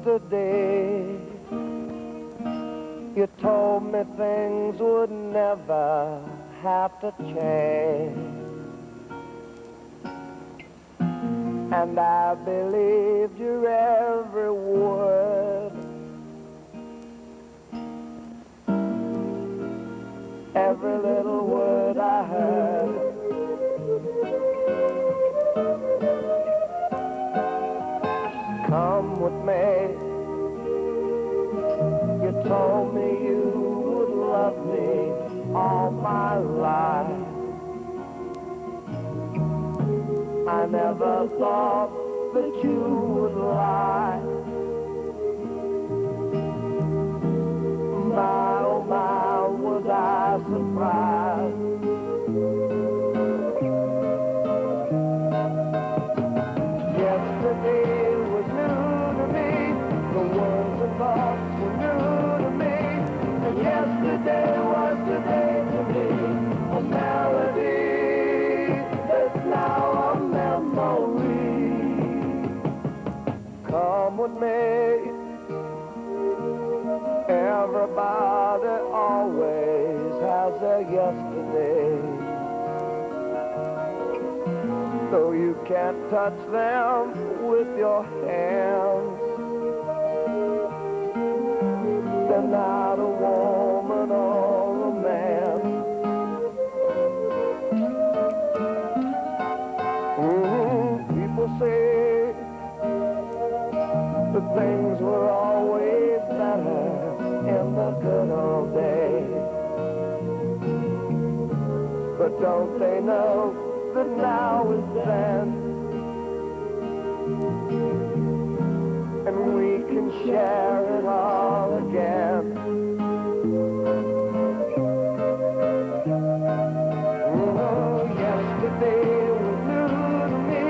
yesterday. You told me things would never have to change. And I believed your every word. Every little word I heard. Come with me. You told me you would love me all my life. I never thought that you would lie. My, oh my, was I surprised. Yesterday was new to me. The words and thoughts were new to me. And yesterday was today to me. A melody that's now a memory. Come with me. Everybody always has a yesterday. Though you can't touch them with your hands, they're not a woman or a man. People say that things were always better in the good old days. But don't they know that now is then, and we can share it all again. Yesterday was new to me.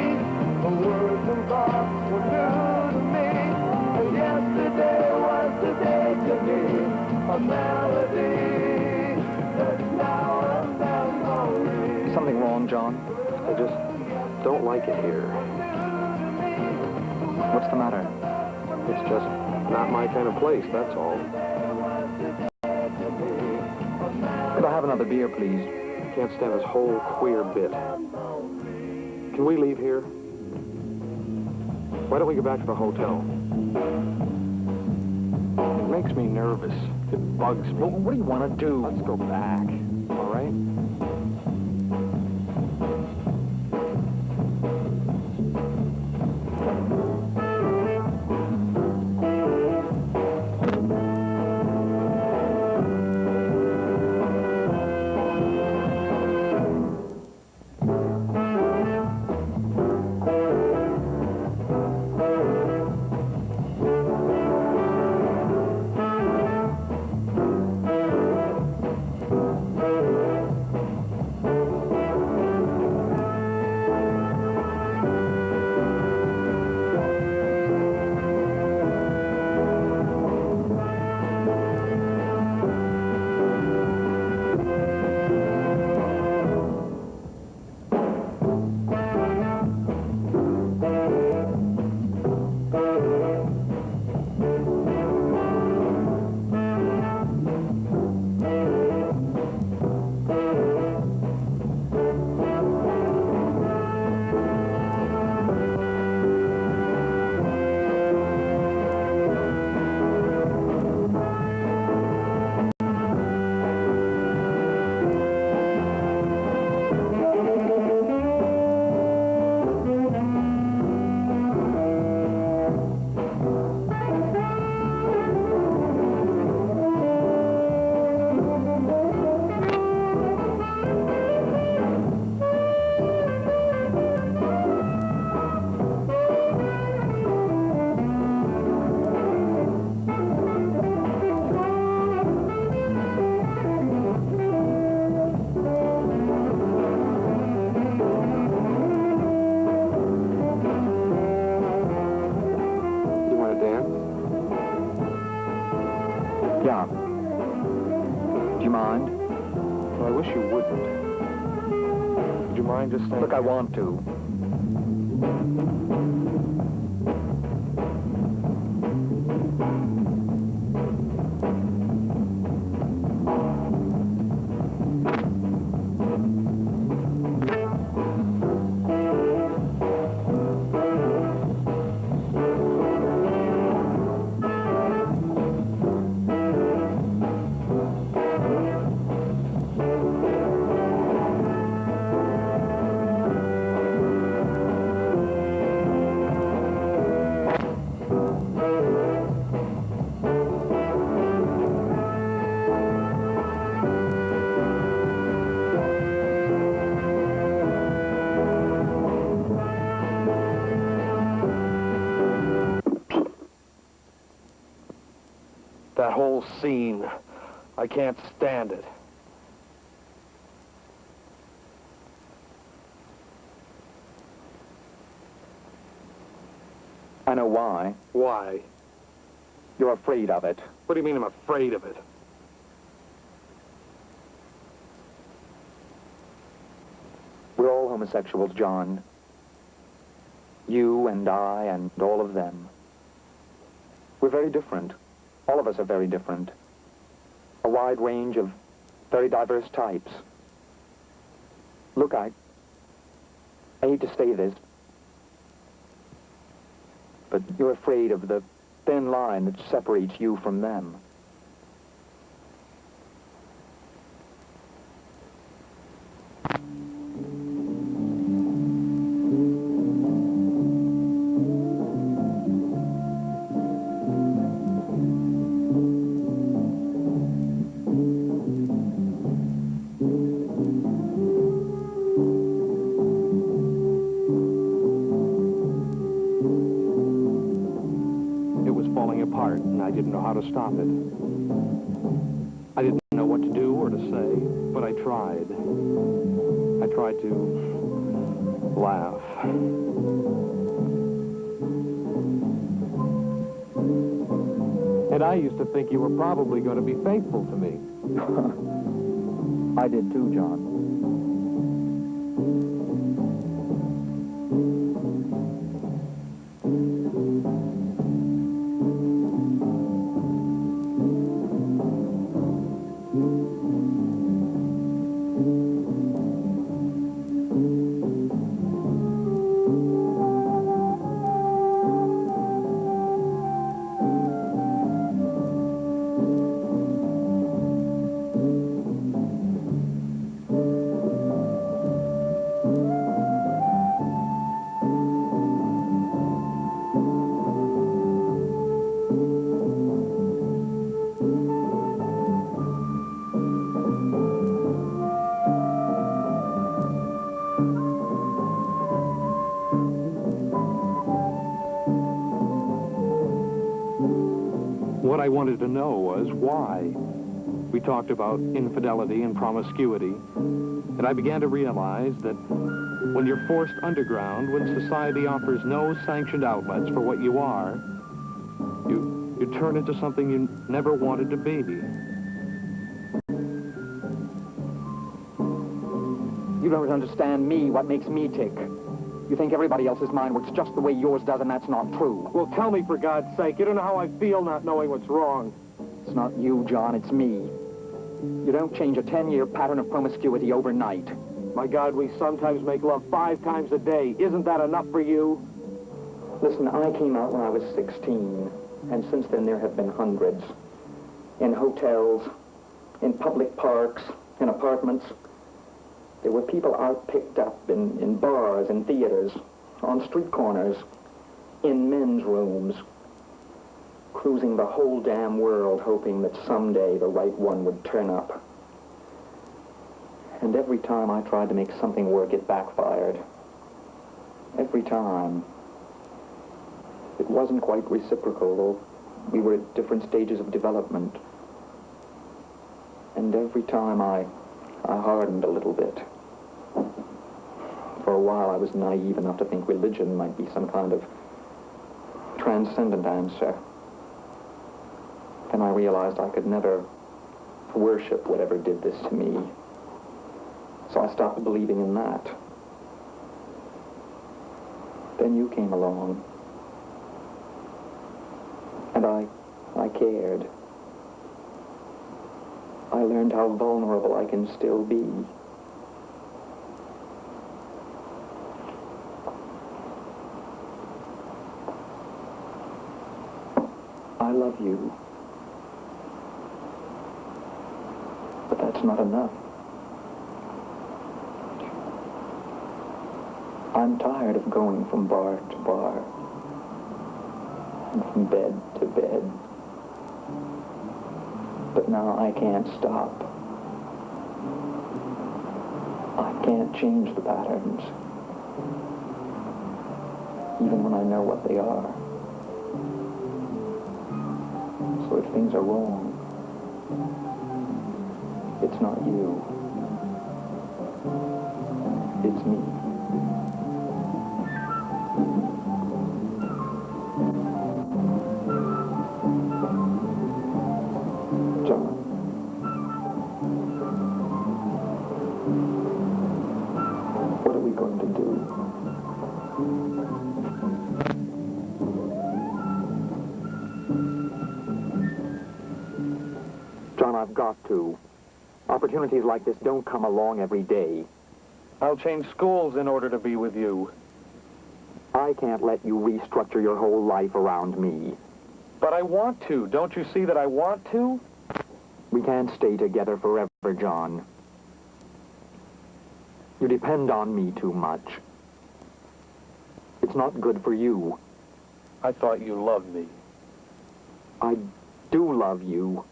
The words and thoughts were new to me. And yesterday was today to me. A melody that's now a memory. Something wrong, John? I just don't like it here. What's the matter? It's just not my kind of place, that's all. Could I have another beer, please? I can't stand this whole queer bit. Can we leave here? Why don't we go back to the hotel? It makes me nervous. It bugs me. Well, what do you want to do? Let's go back, all right? Yeah. Do you mind? Well, I wish you wouldn't. Would you mind just saying... Look, I want to. scene. I can't stand it. I know why. Why? You're afraid of it. What do you mean I'm afraid of it? We're all homosexuals, John. You and I and all of them. We're very different. All of us are very different. A wide range of very diverse types. Look, I hate to say this, but you're afraid of the thin line that separates you from them. Apart, and I didn't know how to stop it. I didn't know what to do or to say, but I tried. I tried to laugh. And I used to think you were probably going to be faithful to me. I did too, John. What I wanted to know was why. We talked about infidelity and promiscuity, and I began to realize that when you're forced underground, when society offers no sanctioned outlets for what you are, you turn into something you never wanted to be. You don't understand me, what makes me tick. You think everybody else's mind works just the way yours does, and that's not true. Well, tell me, for God's sake. You don't know how I feel not knowing what's wrong. It's not you, John, it's me. You don't change a 10-year pattern of promiscuity overnight. My God, we sometimes make love 5 times a day. Isn't that enough for you? Listen, I came out when I was 16, and since then there have been hundreds. In hotels, in public parks, in apartments. There were people out picked up in bars, in theaters, on street corners, in men's rooms, cruising the whole damn world, hoping that someday the right one would turn up. And every time I tried to make something work, it backfired. Every time. It wasn't quite reciprocal, though we were at different stages of development. And every time I hardened a little bit. For a while I was naive enough to think religion might be some kind of transcendent answer. Then I realized I could never worship whatever did this to me. So I stopped believing in that. Then you came along. And I cared. I learned how vulnerable I can still be. I love you. But that's not enough. I'm tired of going from bar to bar and from bed to bed. But now I can't stop. I can't change the patterns, even when I know what they are. So if things are wrong, It's not you. It's me. John. What are we going to do? John, I've got to. Opportunities like this don't come along every day. I'll change schools in order to be with you. I can't let you restructure your whole life around me. But I want to. Don't you see that I want to? We can't stay together forever, John. You depend on me too much. It's not good for you. I thought you loved me. I do love you.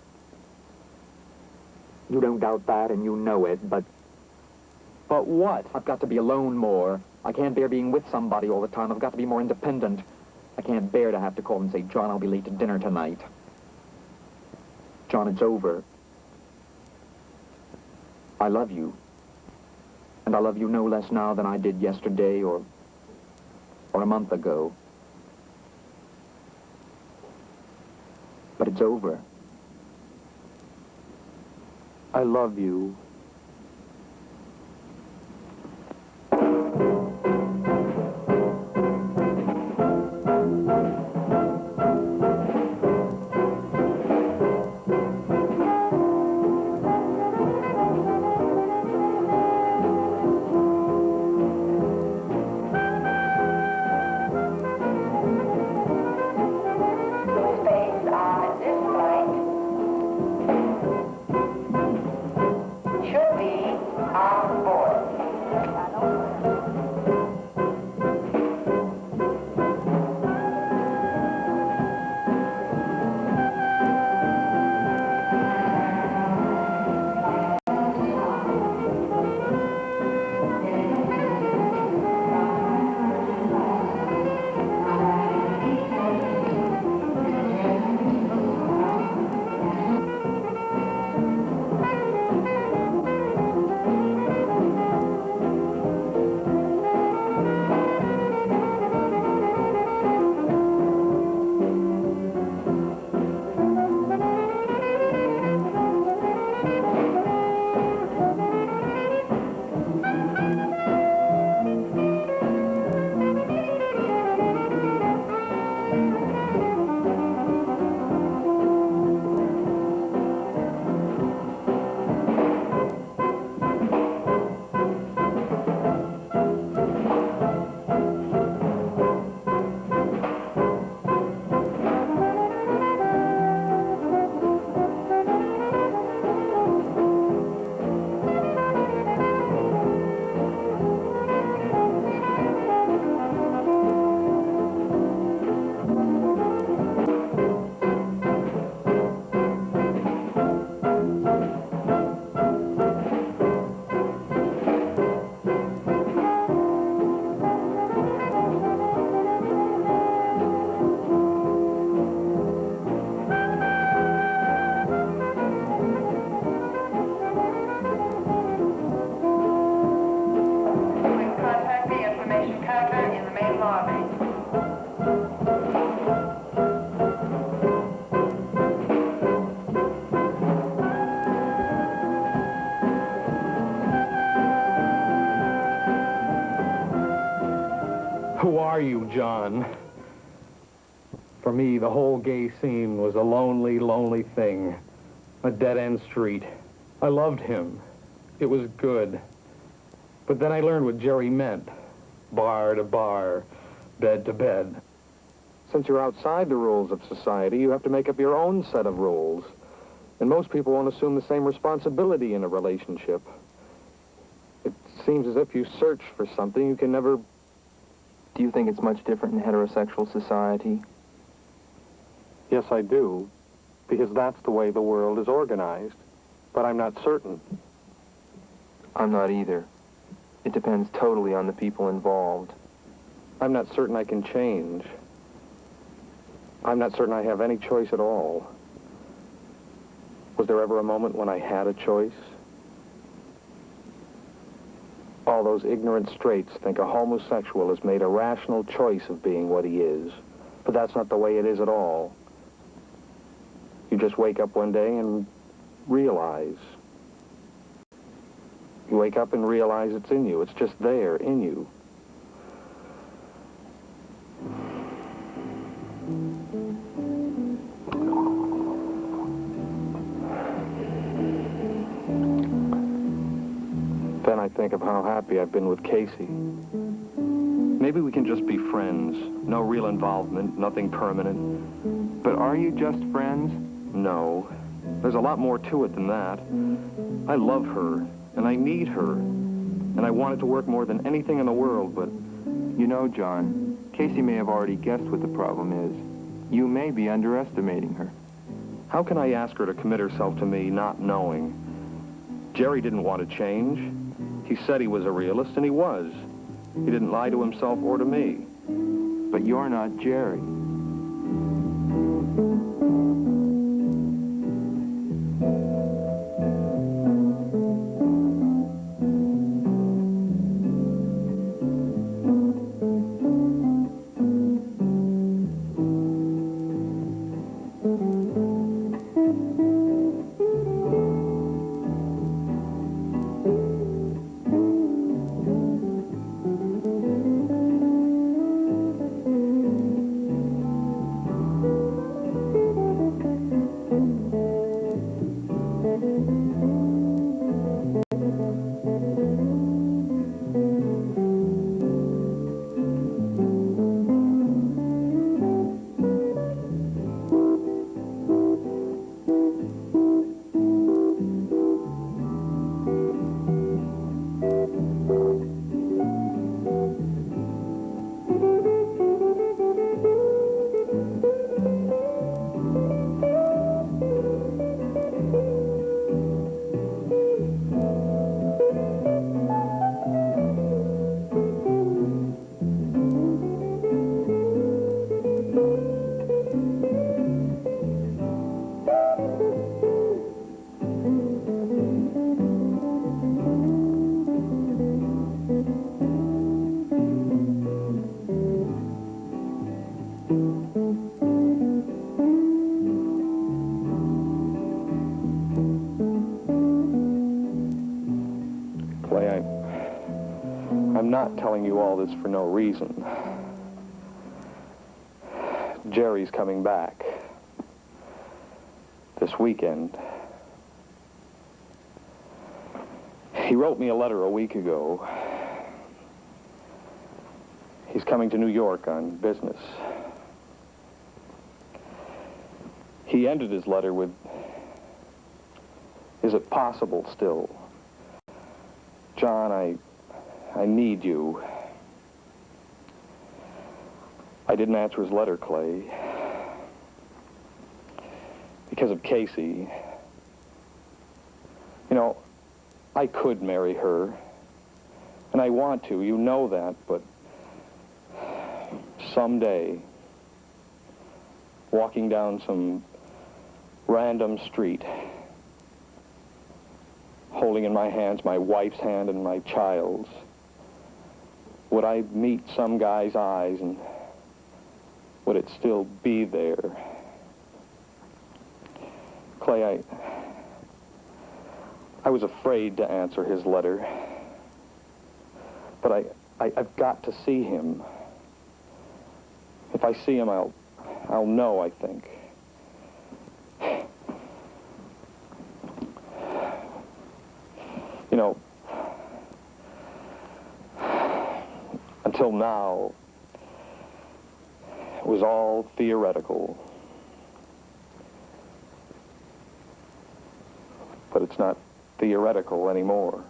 You don't doubt that, and you know it, but... But what? I've got to be alone more. I can't bear being with somebody all the time. I've got to be more independent. I can't bear to have to call and say, John, I'll be late to dinner tonight. John, it's over. I love you. And I love you no less now than I did yesterday or a month ago. But it's over. I love you. Who are you, John? For me, the whole gay scene was a lonely, lonely thing. A dead-end street. I loved him. It was good. But then I learned what Jerry meant. Bar to bar, bed to bed. Since you're outside the rules of society, you have to make up your own set of rules. And most people won't assume the same responsibility in a relationship. It seems as if you search for something you can never... Do you think it's much different in heterosexual society? Yes, I do. Because that's the way the world is organized. But I'm not certain. I'm not either. It depends totally on the people involved. I'm not certain I can change. I'm not certain I have any choice at all. Was there ever a moment when I had a choice? all those ignorant straights think a homosexual has made a rational choice of being what he is. But that's not the way it is at all. You just wake up one day and realize. You wake up and realize it's in you. It's just there, in you. Then I think of how happy I've been with Casey. Maybe we can just be friends. No real involvement, nothing permanent. But are you just friends? No. There's a lot more to it than that. I love her, and I need her. And I want it to work more than anything in the world, but... You know, John, Casey may have already guessed what the problem is. You may be underestimating her. How can I ask her to commit herself to me not knowing? Jerry didn't want to change. He said he was a realist, and he was. He didn't lie to himself or to me. But you're not Jerry. I'm not telling you all this for no reason. Jerry's coming back this weekend. He wrote me a letter a week ago. He's coming to New York on business. He ended his letter with, "Is it possible still? John, I need you." I didn't answer his letter, Clay, because of Casey. You know, I could marry her, and I want to, you know that, but someday, walking down some random street, holding in my hands my wife's hand and my child's, would I meet some guy's eyes, and would it still be there? Clay, I was afraid to answer his letter, but I've got to see him. If I see him, I'll know, I think. You know, until now, it was all theoretical. But it's not theoretical anymore.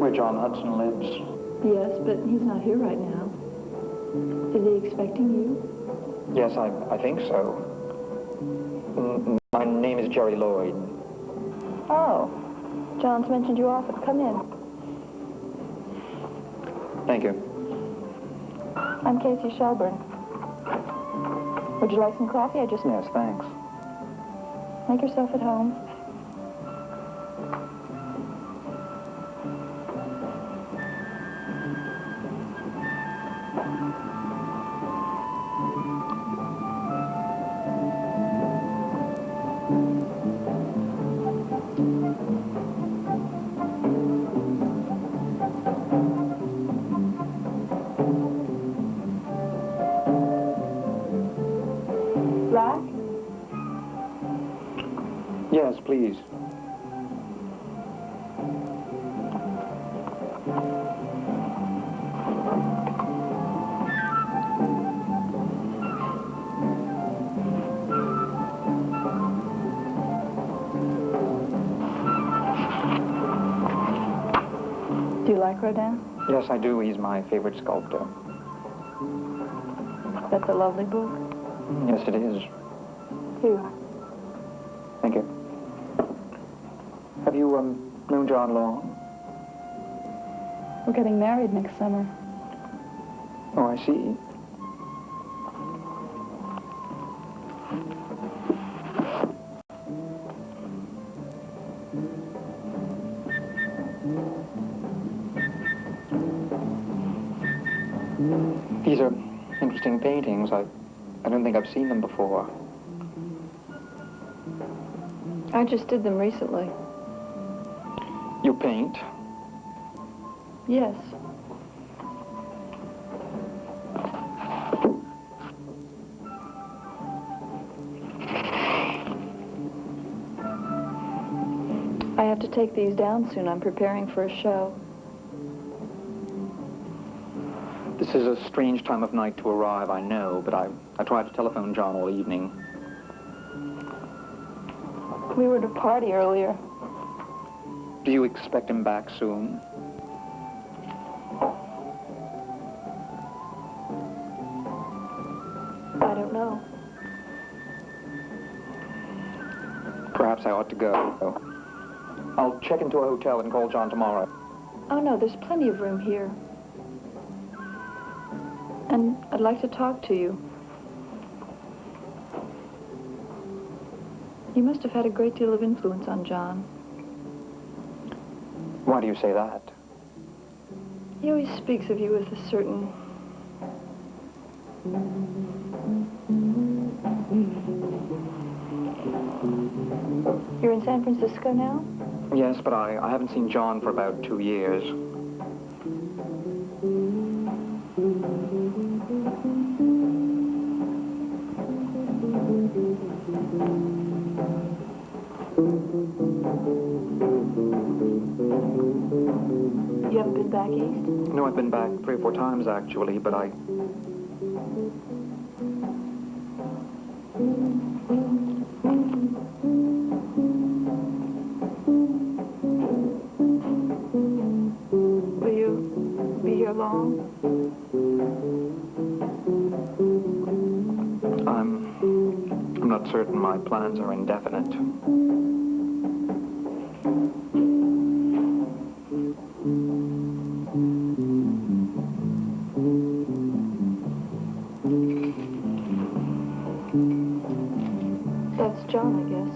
where John Hudson lives. Yes, but he's not here right now. Is he expecting you? Yes, I think so. My name is Jerry Lloyd. Oh, John's mentioned you often. Come in. Thank you. I'm Casey Shelburne. Would you like some coffee? Yes, thanks. Make yourself at home. Black? Yes, please. Do you like Rodin? Yes, I do. He's my favorite sculptor. That's a lovely book. Yes, it is. Here you are. Thank you. Have you, known John long? We're getting married next summer. Oh, I see. These are interesting paintings. I don't think I've seen them before. I just did them recently. You paint? Yes. I have to take these down soon. I'm preparing for a show. This is a strange time of night to arrive, I know, but I tried to telephone John all evening. We were at a party earlier. Do you expect him back soon? I don't know. Perhaps I ought to go. I'll check into a hotel and call John tomorrow. Oh, no, there's plenty of room here. And I'd like to talk to you. You must have had a great deal of influence on John. Why do you say that? He always speaks of you with a certain... You're in San Francisco now? Yes, but I haven't seen John for about 2 years. You haven't been back east? No, I've been back 3 or 4 times, actually, but I... Will you be here long? I'm not certain. My plans are indefinite. That's John, I guess.